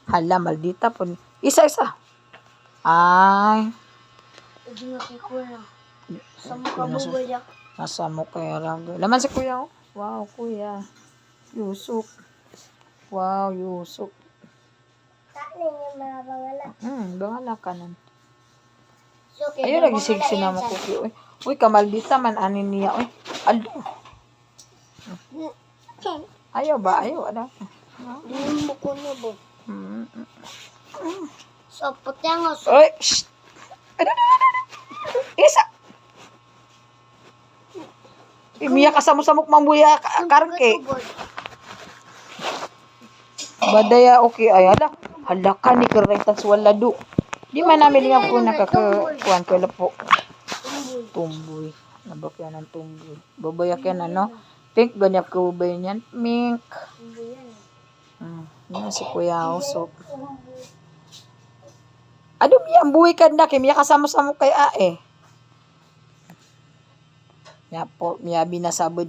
Hala, maldita po. Isa-isa. Ay. Hindi nga kay kuya. Sa makabubay ako. Nasa mo kaya rago. Laman si kuya, oh. Wow, kuya. Yusok. Wow, yusok. Kanin yung mga bangala. Bangala ka nan. So, Ayun, nagisig na mo kuki. Uy, kamaldita man, anin niya. Uy, alo. Ayaw ba? Ayaw, ano? Yung buko niyo ba? So, puti ang oso. Uy, shh. Isa. Miya ka samok mamuya karke. Badaya, okay. Ay, hala. Hala ka ni Keretas walado. Di man namin nga po nakakakuan ko po. Tumboy. Nabak yan ang tumboy. Babayak yan ano. Pink ganyan ko ba yan? Mink. Yan si Kuya Usok. Ano miya ang buhay ka na kay miya kasama-sama kay Ae. Miya po, miya binasabod na.